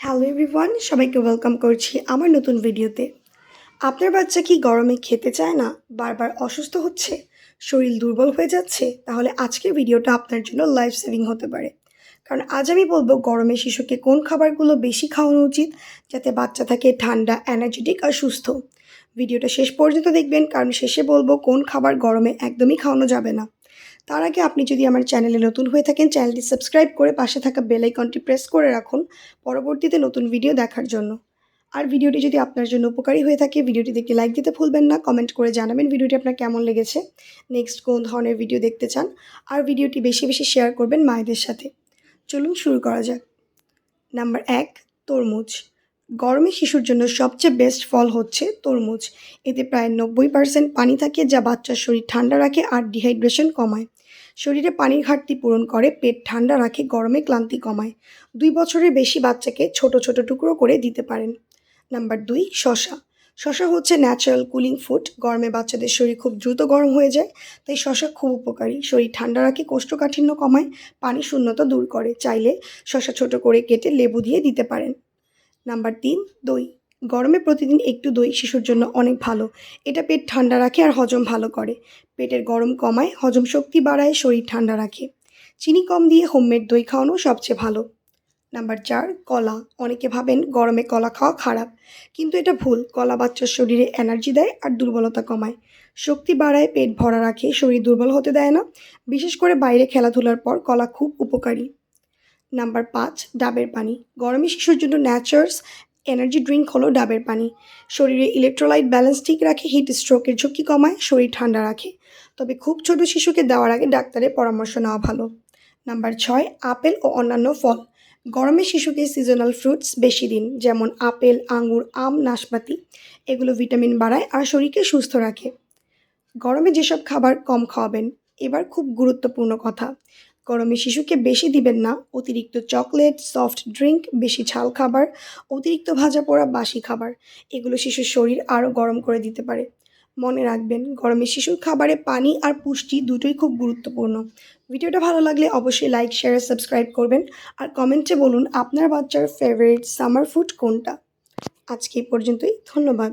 Hello everyone, সবাইকে welcome করছি আমার নতুন ভিডিওতে। আপনার বাচ্চা কি গরমে খেতে চায় না, বারবার অসুস্থ হচ্ছে, শরীর দুর্বল হয়ে যাচ্ছে? তাহলে আজকের ভিডিওটা আপনার জন্য লাইফ সেভিং হতে পারে। কারণ আজ আমি বলবো গরমে শিশুকে কোন খাবারগুলো বেশি খাওয়ানো উচিত, যাতে বাচ্চা থাকে ঠান্ডা, এনার্জেটিক আর সুস্থ। ভিডিওটা শেষ পর্যন্ত দেখবেন, কারণ শেষে বলবো কোন খাবার গরমে একদমই খাওয়ানো যাবে না। তার আগে আপনি যদি আমার চ্যানেলে নতুন হয়ে থাকেন, চ্যানেলটি সাবস্ক্রাইব করে পাশে থাকা বেল আইকনটি প্রেস করে রাখুন পরবর্তীতে নতুন ভিডিও দেখার জন্য। আর ভিডিওটি যদি আপনার জন্য উপকারী হয়ে থাকে, ভিডিওটিতে একটি লাইক দিতে ভুলবেন না। কমেন্ট করে জানাবেন ভিডিওটি আপনার কেমন লেগেছে, নেক্সট কোন ধরনের ভিডিও দেখতে চান। আর ভিডিওটি বেশি বেশি শেয়ার করবেন মায়েদের সাথে। চলুন শুরু করা যাক। নাম্বার ১, তরমুজ। গরমে শিশুর জন্য সবচেয়ে বেস্ট ফল হচ্ছে তরমুজ। এতে প্রায় ৯০% পানি থাকে, যা বাচ্চার শরীর ঠান্ডা রাখে আর ডিহাইড্রেশন কমায়। শরীরে পানির ঘাটতি পূরণ করে, পেট ঠান্ডা রাখে, গরমে ক্লান্তি কমায়। ২ বছরের বেশি বাচ্চাকে ছোট ছোট টুকরো করে দিতে পারেন। নাম্বার ২, শসা। শসা হচ্ছে ন্যাচারাল কুলিং ফুড। গরমে বাচ্চাদের শরীর খুব দ্রুত গরম হয়ে যায়, তাই শসা খুব উপকারী। শরীর ঠান্ডা রাখে, কোষ্ঠকাঠিন্য কমায়, পানি শূন্যতা দূর করে। চাইলে শসা ছোট করে কেটে লেবু দিয়ে দিতে পারেন। নাম্বার ৩, দই। গরমে প্রতিদিন একটু দই শিশুর জন্য অনেক ভালো। এটা পেট ঠান্ডা রাখে আর হজম ভালো করে। পেটের গরম কমায়, হজম শক্তি বাড়ায়, শরীর ঠান্ডা রাখে। চিনি কম দিয়ে হোমমেড দই খাওয়ানো সবচেয়ে ভালো। নাম্বার ৪, কলা। অনেকে ভাবেন গরমে কলা খাওয়া খারাপ, কিন্তু এটা ভুল। কলা বাচ্চার শরীরে এনার্জি দেয় আর দুর্বলতা কমায়। শক্তি বাড়ায়, পেট ভরা রাখে, শরীর দুর্বল হতে দেয় না। বিশেষ করে বাইরে খেলাধুলার পর কলা খুব উপকারী। নাম্বার ৫, ডাবের পানি। গরমে শিশুর জন্য ন্যাচারালস এনার্জি ড্রিঙ্ক হলো ডাবের পানি। শরীরে ইলেকট্রোলাইট ব্যালেন্স ঠিক রাখে, হিট স্ট্রোকের ঝুঁকি কমায়, শরীর ঠান্ডা রাখে। তবে খুব ছোট শিশুকে দেওয়ার আগে ডাক্তারের পরামর্শ নেওয়া ভালো। নাম্বার ৬, আপেল ও অন্যান্য ফল। গরমে শিশুকে সিজনাল ফ্রুটস বেশি দিন, যেমন আপেল, আঙুর, আম, নাশপাতি। এগুলো ভিটামিন বাড়ায় আর শরীরকে সুস্থ রাখে। গরমে যেসব খাবার কম খাওয়াবেন, এবার খুব গুরুত্বপূর্ণ কথা। গরমে শিশুকে বেশি দিবেন না অতিরিক্ত চকলেট, সফট ড্রিঙ্ক, বেশি ঝাল খাবার, অতিরিক্ত ভাজা পোড়া, বাসি খাবার। এগুলো শিশুর শরীর আরও গরম করে দিতে পারে। মনে রাখবেন, গরমে শিশুর খাবারে পানি আর পুষ্টি দুটোই খুব গুরুত্বপূর্ণ। ভিডিওটা ভালো লাগলে অবশ্যই লাইক, শেয়ার আর সাবস্ক্রাইব করবেন। আর কমেন্টে বলুন আপনার বাচ্চার ফেভারিট সামার ফুড কোনটা। আজকে এই পর্যন্তই। ধন্যবাদ।